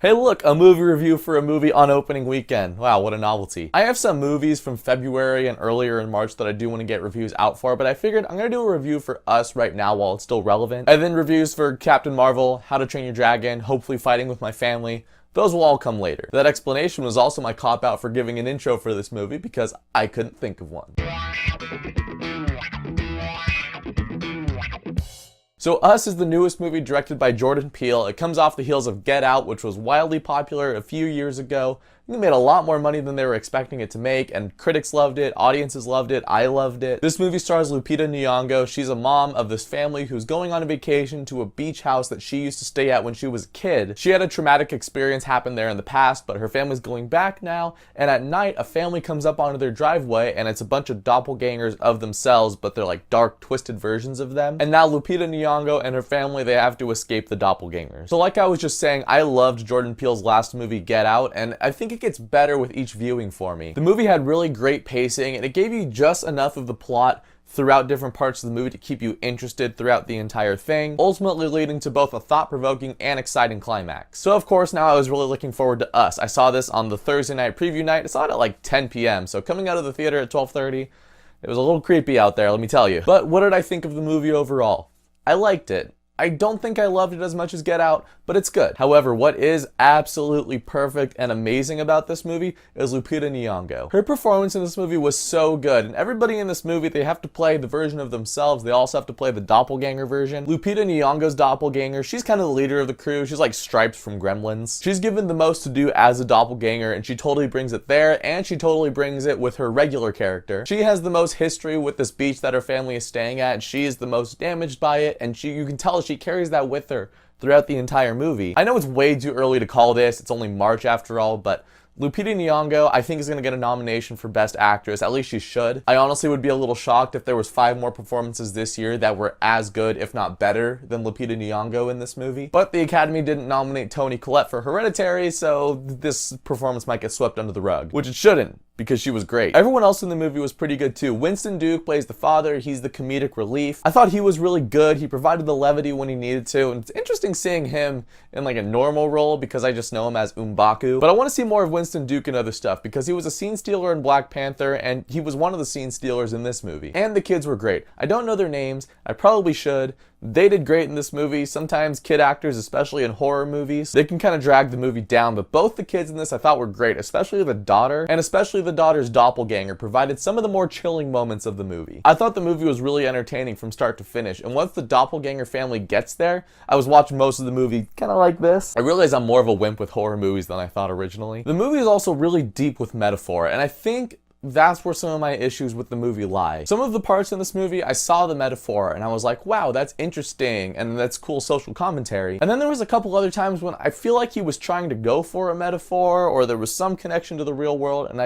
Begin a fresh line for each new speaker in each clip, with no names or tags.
Hey look, a movie review for a movie on opening weekend. Wow, what a novelty. I have some movies from February and earlier in March that I do want to get reviews out for, but I figured I'm going to do a review for us right now while it's still relevant. And then reviews for Captain Marvel, How to Train Your Dragon, hopefully Fighting with My Family. Those will all come later. That explanation was also my cop-out for giving an intro for this movie because I couldn't think of one. So Us is the newest movie directed by Jordan Peele. It comes off the heels of Get Out, which was wildly popular a few years ago. It made a lot more money than they were expecting it to make, and critics loved it, audiences loved it, I loved it. This movie stars Lupita Nyong'o. She's a mom of this family who's going on a vacation to a beach house that she used to stay at when she was a kid. She had a traumatic experience happen there in the past, but her family's going back now, and at night a family comes up onto their driveway and it's a bunch of doppelgangers of themselves, but they're like dark, twisted versions of them. And now Lupita Nyong'o and her family, they have to escape the doppelgangers. So like I was just saying, I loved Jordan Peele's last movie, Get Out, and I think it gets better with each viewing for me. The movie had really great pacing, and it gave you just enough of the plot throughout different parts of the movie to keep you interested throughout the entire thing, ultimately leading to both a thought-provoking and exciting climax. So of course, now I was really looking forward to Us. I saw this on the Thursday night preview night. I saw it at like 10 p.m., so coming out of the theater at 12:30, it was a little creepy out there, let me tell you. But what did I think of the movie overall? I liked it. I don't think I loved it as much as Get Out, but it's good. However, what is absolutely perfect and amazing about this movie is Lupita Nyong'o. Her performance in this movie was so good, and everybody in this movie, they have to play the version of themselves. They also have to play the doppelganger version. Lupita Nyong'o's doppelganger, she's kind of the leader of the crew. She's like Stripes from Gremlins. She's given the most to do as a doppelganger, and she totally brings it there, and she totally brings it with her regular character. She has the most history with this beach that her family is staying at, and she is the most damaged by it, and you can tell she carries that with her throughout the entire movie. I know it's way too early to call this, it's only March after all, but Lupita Nyong'o, I think, is going to get a nomination for Best Actress. At least she should. I honestly would be a little shocked if there was 5 more performances this year that were as good, if not better, than Lupita Nyong'o in this movie. But the Academy didn't nominate Toni Collette for Hereditary, so this performance might get swept under the rug, which it shouldn't, because she was great. Everyone else in the movie was pretty good too. Winston Duke plays the father. He's the comedic relief. I thought he was really good. He provided the levity when he needed to, and it's interesting seeing him in like a normal role because I just know him as M'Baku. But I want to see more of Winston Duke and other stuff because he was a scene stealer in Black Panther, and he was one of the scene stealers in this movie. And the kids were great. I don't know their names. I probably should. They did great in this movie. Sometimes kid actors, especially in horror movies, they can kind of drag the movie down, but both the kids in this I thought were great, especially the daughter, and especially the daughter's doppelganger provided some of the more chilling moments of the movie. I thought the movie was really entertaining from start to finish, and once the doppelganger family gets there, I was watching most of the movie kind of like this. I realized I'm more of a wimp with horror movies than I thought originally. The movie is also really deep with metaphor, and I think that's where some of my issues with the movie lie. Some of the parts in this movie, I saw the metaphor and I was like, wow, that's interesting and that's cool social commentary. And then there was a couple other times when I feel like he was trying to go for a metaphor or there was some connection to the real world and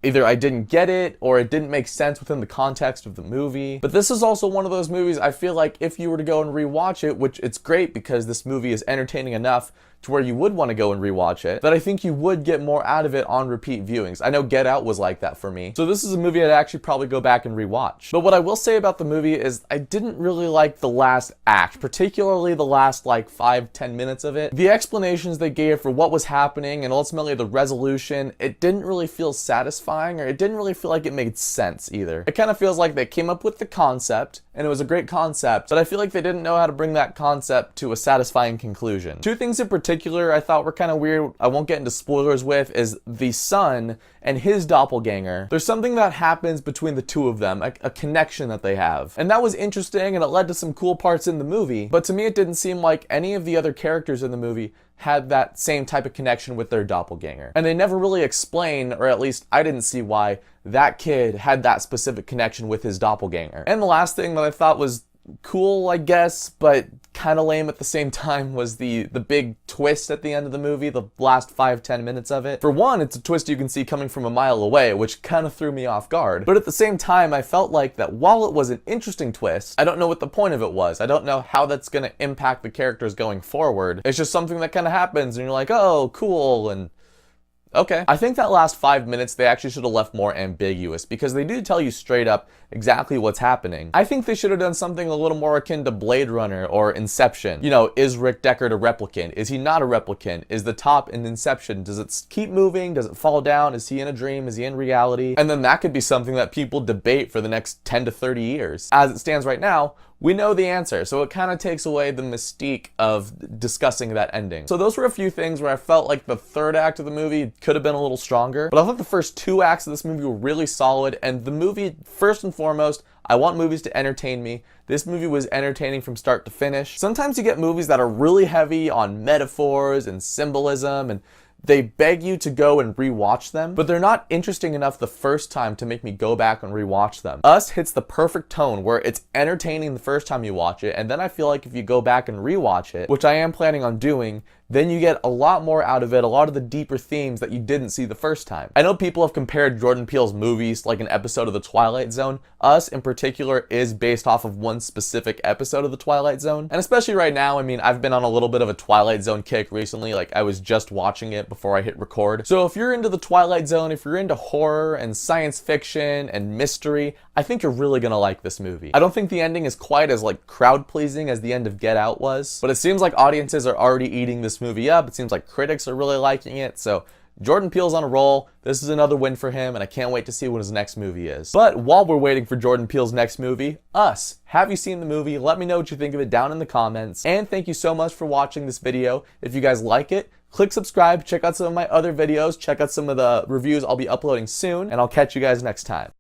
either I didn't get it or it didn't make sense within the context of the movie. But this is also one of those movies I feel like if you were to go and rewatch it, which it's great because this movie is entertaining enough to where you would want to go and rewatch it, that I think you would get more out of it on repeat viewings. I know Get Out was like that for me. So this is a movie I'd actually probably go back and rewatch. But what I will say about the movie is I didn't really like the last act, particularly the last like 5-10 minutes of it. The explanations they gave for what was happening and ultimately the resolution, it didn't really feel satisfying, or it didn't really feel like it made sense either. It kind of feels like they came up with the concept and it was a great concept, but I feel like they didn't know how to bring that concept to a satisfying conclusion. 2 things in particular I thought were kind of weird, I won't get into spoilers with, is the son and his doppelganger. There's something that happens between the two of them, a connection that they have. And that was interesting and it led to some cool parts in the movie, but to me it didn't seem like any of the other characters in the movie had that same type of connection with their doppelganger. And they never really explain, or at least I didn't see why, that kid had that specific connection with his doppelganger. And the last thing that I thought was cool, I guess, but kind of lame at the same time was the big twist at the end of the movie, the last 5-10 minutes of it. For one, it's a twist you can see coming from a mile away, which kind of threw me off guard. But at the same time, I felt like that while it was an interesting twist, I don't know what the point of it was. I don't know how that's going to impact the characters going forward. It's just something that kind of happens and you're like, oh, cool, and Okay. I think that last 5 minutes they actually should have left more ambiguous because they do tell you straight up exactly what's happening. I think they should have done something a little more akin to Blade Runner or Inception. You know, is Rick Deckard a replicant? Is he not a replicant? Is the top in Inception, does it keep moving? Does it fall down? Is he in a dream? Is he in reality? And then that could be something that people debate for the next 10 to 30 years. As it stands right now, we know the answer, so it kind of takes away the mystique of discussing that ending. So those were a few things where I felt like the third act of the movie could have been a little stronger, but I thought the first 2 acts of this movie were really solid, and the movie, first and foremost, I want movies to entertain me. This movie was entertaining from start to finish. Sometimes you get movies that are really heavy on metaphors and symbolism, and they beg you to go and rewatch them, but they're not interesting enough the first time to make me go back and rewatch them. Us hits the perfect tone where it's entertaining the first time you watch it, and then I feel like if you go back and rewatch it, which I am planning on doing, then you get a lot more out of it, a lot of the deeper themes that you didn't see the first time. I know people have compared Jordan Peele's movies like an episode of The Twilight Zone. Us, in particular, is based off of one specific episode of The Twilight Zone. And especially right now, I mean, I've been on a little bit of a Twilight Zone kick recently. Like, I was just watching it before I hit record. So if you're into The Twilight Zone, if you're into horror and science fiction and mystery, I think you're really gonna like this movie. I don't think the ending is quite as like crowd-pleasing as the end of Get Out was, but it seems like audiences are already eating this movie up. It seems like critics are really liking it, so Jordan Peele's on a roll. This is another win for him, and I can't wait to see what his next movie is. But while we're waiting for Jordan Peele's next movie, Us, have you seen the movie? Let me know what you think of it down in the comments. And thank you so much for watching this video. If you guys like it, click subscribe, check out some of my other videos, check out some of the reviews I'll be uploading soon, and I'll catch you guys next time.